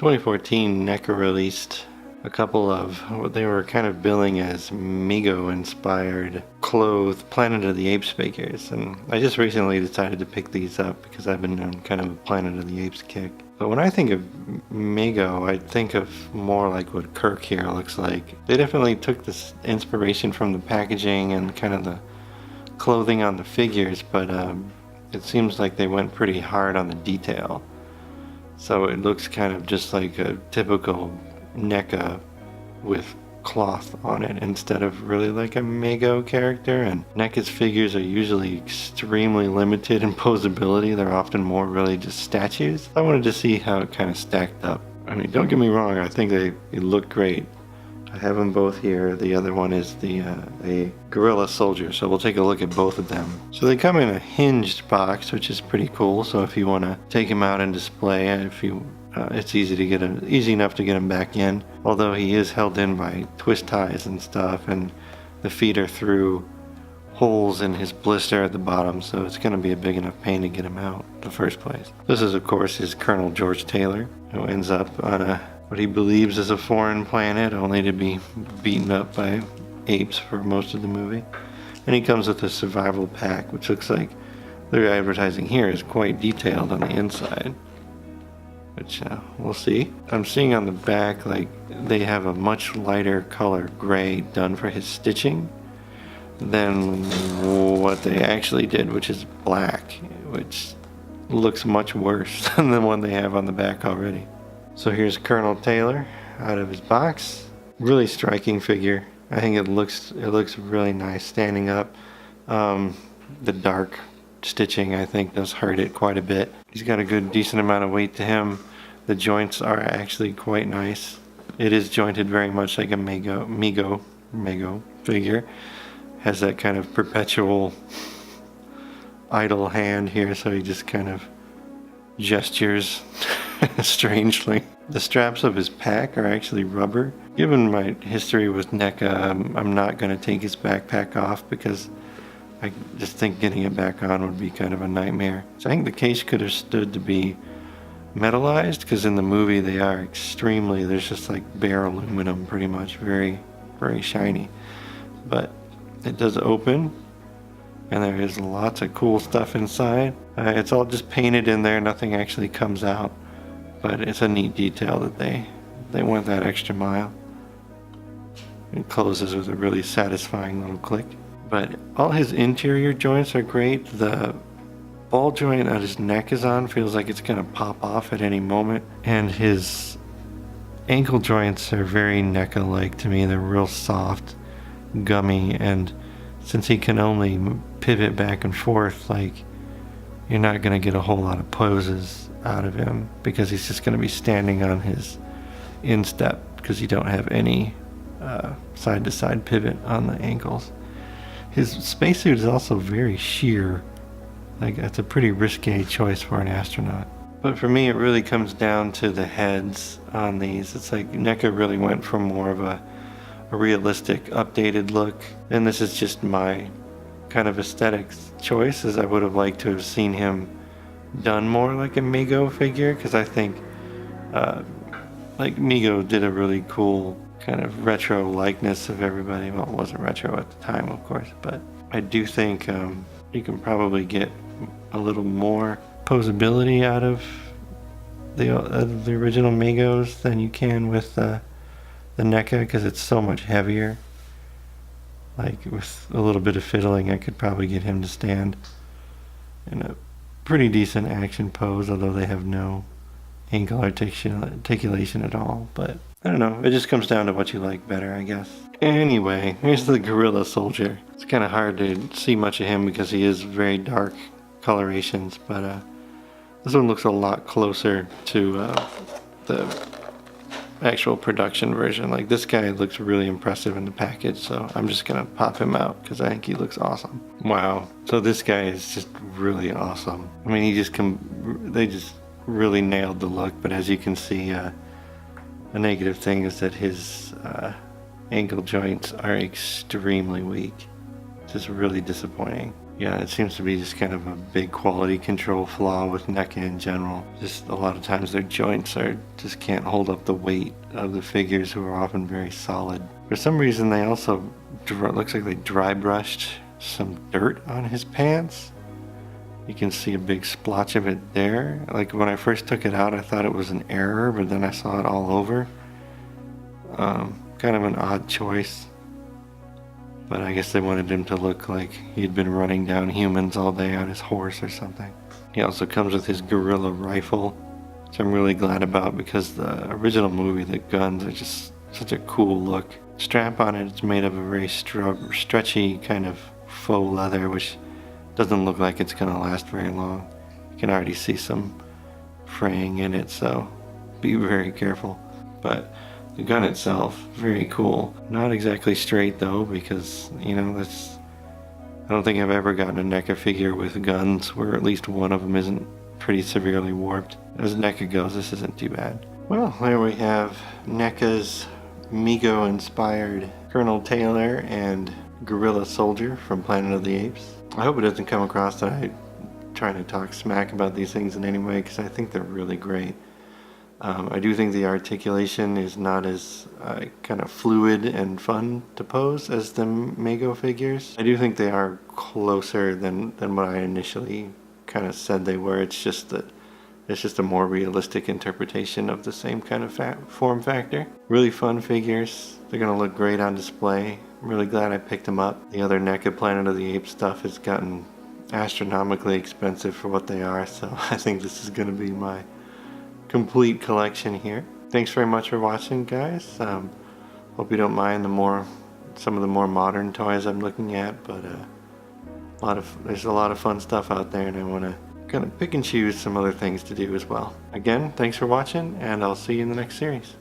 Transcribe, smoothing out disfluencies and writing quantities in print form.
2014, Neca released a couple of what they were kind of billing as Mego-inspired clothed Planet of the Apes figures, and I just recently decided to pick these up because I've been on kind of a Planet of the Apes kick. But when I think of Mego, I think of more like what Kirk here looks like. They definitely took this inspiration from the packaging and kind of the clothing on the figures, but it seems like they went pretty hard on the detail. So it looks kind of just like a typical Neca with cloth on it instead of really like a Mego character. And Neca's figures are usually extremely limited in posability. They're often more really just statues. I wanted to see how it kind of stacked up. I mean, don't get me wrong, I think they look great. I have them both here. The other one is a gorilla soldier, so we'll take a look at both of them. So they come in a hinged box, which is pretty cool. So if you want to take him out and display, it's easy enough to get him back in. Although he is held in by twist ties and stuff, and the feet are through holes in his blister at the bottom, so it's going to be a big enough pain to get him out in the first place. This is, of course, his Colonel George Taylor, who ends up on what he believes is a foreign planet, only to be beaten up by apes for most of the movie. And he comes with a survival pack, which looks like their advertising here is quite detailed on the inside, which we'll see. I'm seeing on the back like they have a much lighter color gray done for his stitching than what they actually did, which is black, which looks much worse than the one they have on the back already. So here's Colonel Taylor out of his box. Really striking figure. I think it looks really nice standing up. The dark stitching, I think, does hurt it quite a bit. He's got a good decent amount of weight to him. The joints are actually quite nice. It is jointed very much like a Mego figure. Has that kind of perpetual idle hand here, so he just kind of gestures strangely. The straps of his pack are actually rubber. Given my history with Neca, I'm not going to take his backpack off because I just think getting it back on would be kind of a nightmare. So I think the case could have stood to be metallized, because in the movie they are there's just like bare aluminum pretty much, very, very shiny. But it does open, and there is lots of cool stuff inside. It's all just painted in there, nothing actually comes out. But it's a neat detail that they went that extra mile. It closes with a really satisfying little click. But all his interior joints are great. The ball joint that his neck is on feels like it's going to pop off at any moment. And his ankle joints are very Neca-like to me. They're real soft, gummy, and since he can only pivot back and forth, like, you're not going to get a whole lot of poses out of him because he's just going to be standing on his instep because you don't have any side-to-side pivot on the ankles. His spacesuit is also very sheer. Like, that's a pretty risque choice for an astronaut. But for me, it really comes down to the heads on these. It's like Neca really went for more of a realistic, updated look. And this is just my kind of aesthetic choice, as I would have liked to have seen him done more like a Mego figure, because I think like Mego did a really cool kind of retro likeness of everybody. Well, it wasn't retro at the time, of course, but I do think you can probably get a little more posability out of the original Megos than you can with the Neca, because it's so much heavier. Like, with a little bit of fiddling, I could probably get him to stand in a pretty decent action pose, although they have no ankle articulation at all. But I don't know, it just comes down to what you like better, I guess. Anyway, here's the gorilla soldier. It's kind of hard to see much of him because he is very dark colorations, but this one looks a lot closer to the actual production version. Like, this guy looks really impressive in the package, so I'm just gonna pop him out because I think he looks awesome. Wow, so this guy is just really awesome. I mean, they just really nailed the look, but as you can see, a negative thing is that his ankle joints are extremely weak. Just really disappointing. Yeah, it seems to be just kind of a big quality control flaw with NECA in general. Just a lot of times their joints just can't hold up the weight of the figures, who are often very solid. For some reason they also, looks like they dry brushed some dirt on his pants. You can see a big splotch of it there. Like when I first took it out I thought it was an error, but then I saw it all over. Kind of an odd choice. But I guess they wanted him to look like he'd been running down humans all day on his horse or something. He also comes with his gorilla rifle, which I'm really glad about because the original movie, the guns are just such a cool look. Strap on it's made of a very stretchy kind of faux leather, which doesn't look like it's going to last very long. You can already see some fraying in it, so be very careful. But the gun itself, very cool. Not exactly straight though, because, you know, I don't think I've ever gotten a NECA figure with guns where at least one of them isn't pretty severely warped. As NECA goes, this isn't too bad. Well, there we have NECA's Mego-inspired Colonel Taylor and Gorilla Soldier from Planet of the Apes. I hope it doesn't come across that I'm trying to talk smack about these things in any way, because I think they're really great. I do think the articulation is not as kind of fluid and fun to pose as the Mego figures. I do think they are closer than what I initially kind of said they were. It's just a more realistic interpretation of the same kind of form factor. Really fun figures. They're going to look great on display. I'm really glad I picked them up. The other NECA Planet of the Apes stuff has gotten astronomically expensive for what they are, so I think this is going to be my complete collection here. Thanks very much for watching, guys. Hope you don't mind some of the more modern toys I'm looking at, but there's a lot of fun stuff out there, and I want to kind of pick and choose some other things to do as well. Again, thanks for watching, and I'll see you in the next series.